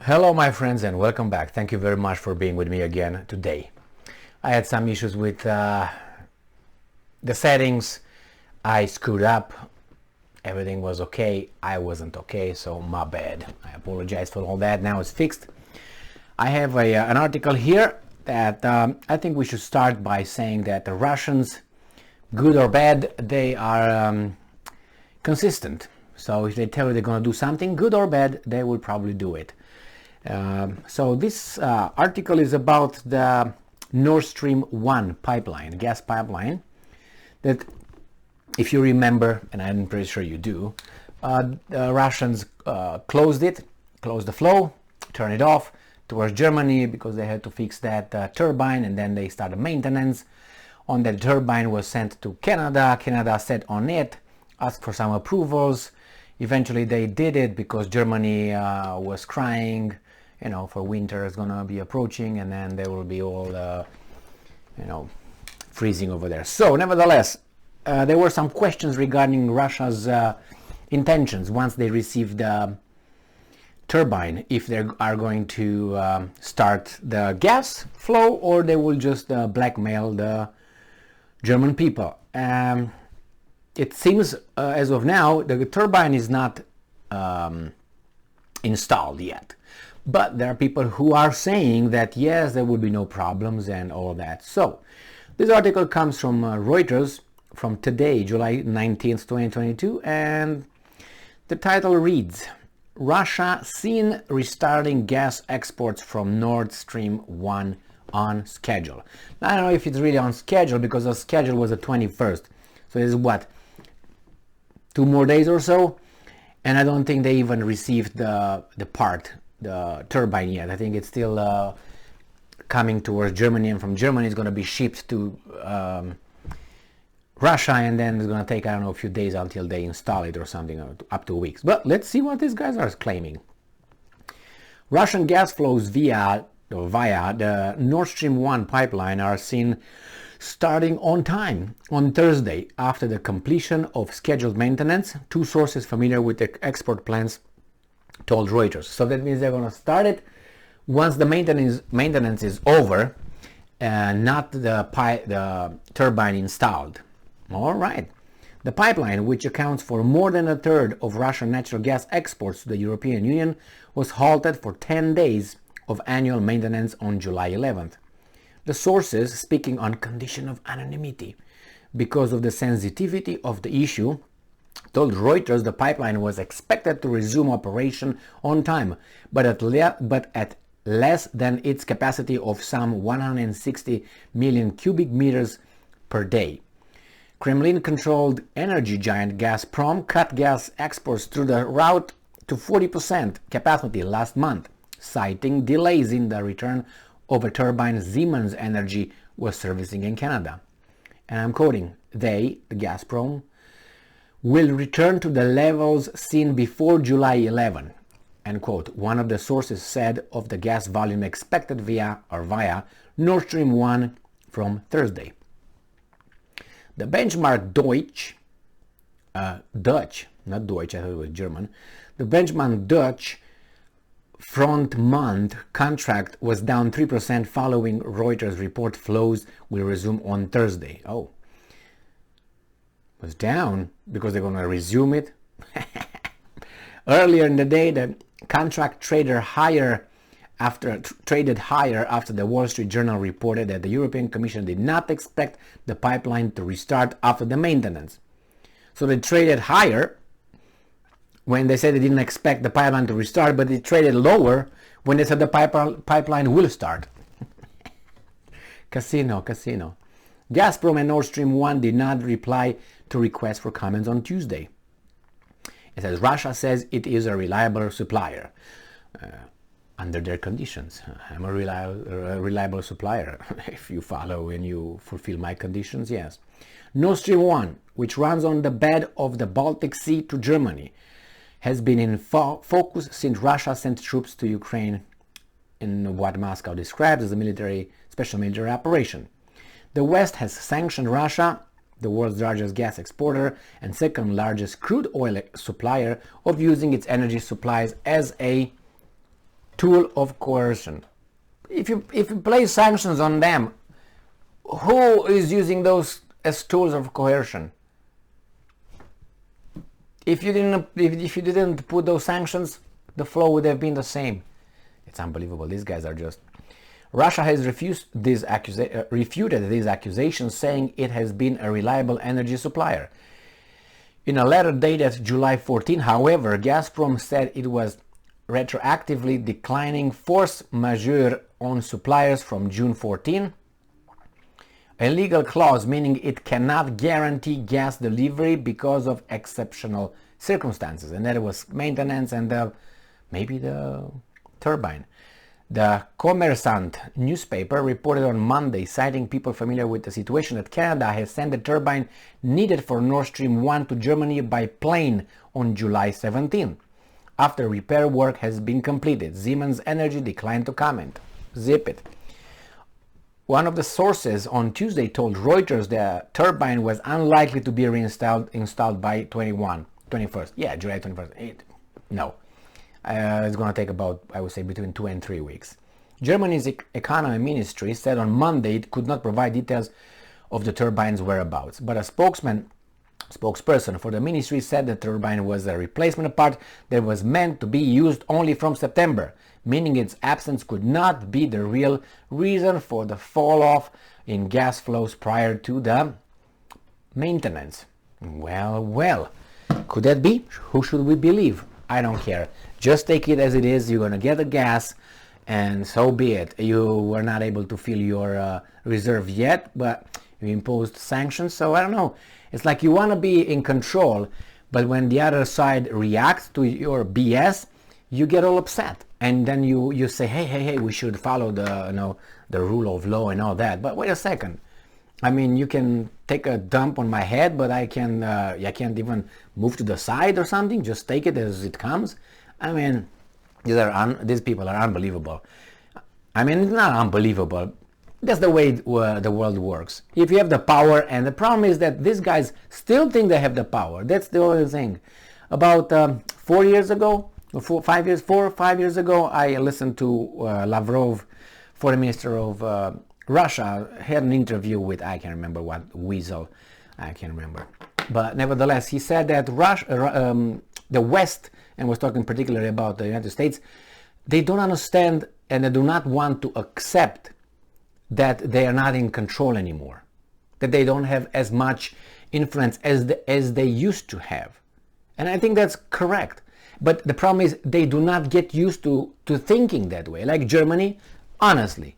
Hello my friends and welcome back. Thank you very much for being with me again today. I had some issues with the settings. I screwed up. Everything was okay. I wasn't okay, so my bad. I apologize for all that. Now it's fixed. I have an article here that I think we should start by saying that the Russians, good or bad, they are consistent. So if they tell you they're going to do something, good or bad, they will probably do it. So this article is about the Stream 1 pipeline, gas pipeline, that if you remember, and I'm pretty sure you do, the Russians closed the flow, turned it off towards Germany because they had to fix that turbine, and then they started maintenance on that turbine. Was sent to Canada. Canada sat on it, asked for some approvals. Eventually they did it because Germany was crying, you know, for winter is gonna be approaching, and then they will be all, freezing over there. So nevertheless, there were some questions regarding Russia's intentions once they received the turbine, if they are going to start the gas flow or they will just blackmail the German people. It seems as of now the turbine is not installed yet, but there are people who are saying that yes, there will be no problems and all that. So this article comes from Reuters from today, July 19th, 2022, and the title reads, Russia seen restarting gas exports from Nord Stream 1 on schedule. Now, I don't know if it's really on schedule because the schedule was the 21st. So this is what, 2 more days or so? And I don't think they even received the turbine yet. I think it's still coming towards Germany, and from Germany it's going to be shipped to Russia, and then it's going to take, I don't know, a few days until they install it or something, up to weeks. But let's see what these guys are claiming. Russian gas flows via the Nord Stream 1 pipeline are seen starting on time on Thursday after the completion of scheduled maintenance. 2 sources familiar with the export plans told Reuters. So that means they're going to start it once the maintenance is over, not the turbine installed. All right. The pipeline, which accounts for more than a third of Russian natural gas exports to the European Union, was halted for 10 days of annual maintenance on July 11th. The sources, speaking on condition of anonymity because of the sensitivity of the issue, told Reuters the pipeline was expected to resume operation on time, but at less than its capacity of some 160 million cubic meters per day. Kremlin-controlled energy giant Gazprom cut gas exports through the route to 40% capacity last month, citing delays in the return of a turbine Siemens Energy was servicing in Canada. And I'm quoting, the Gazprom, will return to the levels seen before July 11, end quote. One of the sources said of the gas volume expected via Nord Stream 1 from Thursday. The benchmark Dutch, not Deutsch, I thought it was German. The benchmark Dutch front month contract was down 3% following Reuters report flows will resume on Thursday. Oh, was down because they're going to resume it. Earlier in the day, the contract traded higher after the Wall Street Journal reported that the European Commission did not expect the pipeline to restart after the maintenance. So they traded higher when they said they didn't expect the pipeline to restart, but they traded lower when they said the pipeline will start. Casino. Gazprom and Nord Stream 1 did not reply to requests for comments on Tuesday. It says Russia says it is a reliable supplier under their conditions. I'm a reliable supplier. If you follow and you fulfill my conditions, yes. Nord Stream 1, which runs on the bed of the Baltic Sea to Germany, has been in focus since Russia sent troops to Ukraine in what Moscow describes as a special military operation. The West has sanctioned Russia, the world's largest gas exporter and second largest crude oil supplier, of using its energy supplies as a tool of coercion. If you place sanctions on them, who is using those as tools of coercion? If you didn't put those sanctions, the flow would have been the same. It's unbelievable. These guys are just... Russia has refuted these accusations, saying it has been a reliable energy supplier. In a letter dated July 14, however, Gazprom said it was retroactively declining force majeure on suppliers from June 14, a legal clause meaning it cannot guarantee gas delivery because of exceptional circumstances, and that was maintenance and maybe the turbine. The Kommersant newspaper reported on Monday, citing people familiar with the situation, that Canada has sent the turbine needed for Nord Stream 1 to Germany by plane on July 17. After repair work has been completed, Siemens Energy declined to comment. Zip it. One of the sources on Tuesday told Reuters the turbine was unlikely to be installed by 21st. Yeah, July 21st. No. It's going to take about, I would say, between 2 and 3 weeks. Germany's economy ministry said on Monday it could not provide details of the turbine's whereabouts, but a spokesperson for the ministry said the turbine was a replacement part that was meant to be used only from September, meaning its absence could not be the real reason for the fall off in gas flows prior to the maintenance. Well, could that be? Who should we believe? I don't care. Just take it as it is. You're gonna get the gas, and so be it. You were not able to fill your reserve yet, but you imposed sanctions. So I don't know. It's like you want to be in control, but when the other side reacts to your BS, you get all upset, and then you say, hey, we should follow the rule of law and all that. But wait a second. I mean, you can take a dump on my head, but I can't even move to the side or something. Just take it as it comes. I mean, these people are unbelievable. I mean, it's not unbelievable. That's the way the world works. If you have the power, and the problem is that these guys still think they have the power. That's the only thing. About 4 years ago, or 5 or 5 years ago, I listened to Lavrov, foreign minister of Russia, had an interview with, I can't remember what, Weasel, I can't remember. But nevertheless, he said that the West, and was talking particularly about the United States, they don't understand and they do not want to accept that they are not in control anymore, that they don't have as much influence as they used to have. And I think that's correct. But the problem is they do not get used to thinking that way. Like Germany, honestly,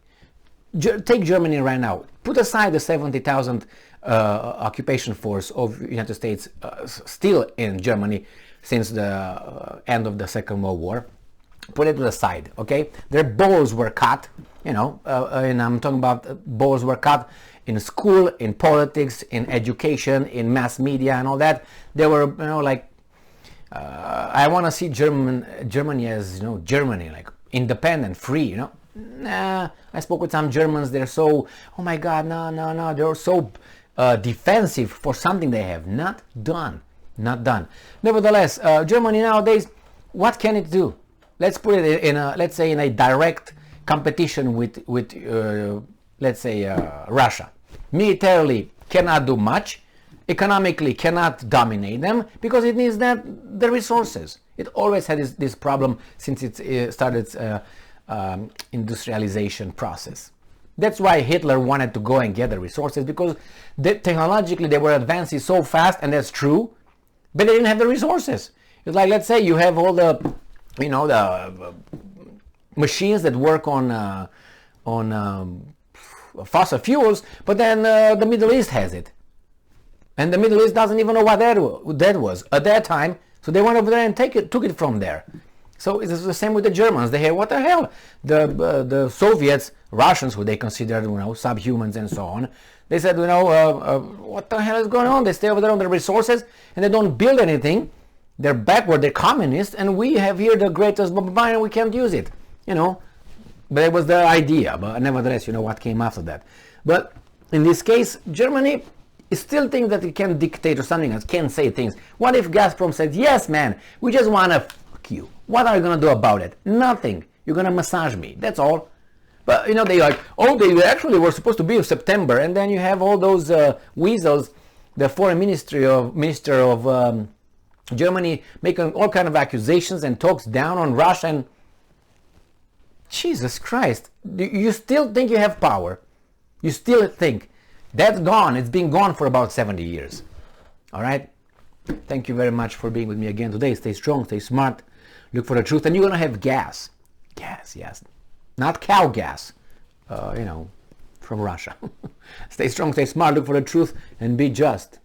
take Germany right now. Put aside the 70,000 occupation force of United States still in Germany since the end of the Second World War. Put it to the side, okay? Their balls were cut, and I'm talking about balls were cut in school, in politics, in education, in mass media, and all that. They were, I want to see Germany as, Germany, like independent, free, Nah, I spoke with some Germans. They're so, oh my God, no. They're so defensive for something they have not done. Nevertheless, Germany nowadays, what can it do? Let's put it in let's say in a direct competition with let's say Russia. Militarily cannot do much. Economically cannot dominate them because it needs the resources. It always had this problem since it started its industrialization process. That's why Hitler wanted to go and get the resources, because technologically they were advancing so fast, and that's true, but they didn't have the resources. It's like, let's say you have all the the machines that work on fossil fuels, but then the Middle East has it, and the Middle East doesn't even know what that was at that time. So they went over there and took it from there. So it's the same with the Germans. They had, what the hell? The Soviets, Russians, who they considered subhumans and so on, they said, what the hell is going on? They stay over there on their resources and they don't build anything. They're backward, they're communists, and we have here the greatest mine and we can't use it. But it was their idea. But nevertheless, what came after that. But in this case, Germany still thinks that it can dictate or something else, can say things. What if Gazprom said, yes, man, we just want to fuck you? What are you going to do about it? Nothing. You're going to massage me. That's all. But, you know, they like, oh, they actually were supposed to be in September. And then you have all those weasels, the foreign minister of Germany, making all kind of accusations and talks down on Russia. And Jesus Christ, you still think you have power. You still think. That's gone. It's been gone for about 70 years. All right? Thank you very much for being with me again today. Stay strong, stay smart, look for the truth. And you're going to have gas. Gas, yes. Not cow gas, you know, from Russia. Stay strong, stay smart, look for the truth, and be just.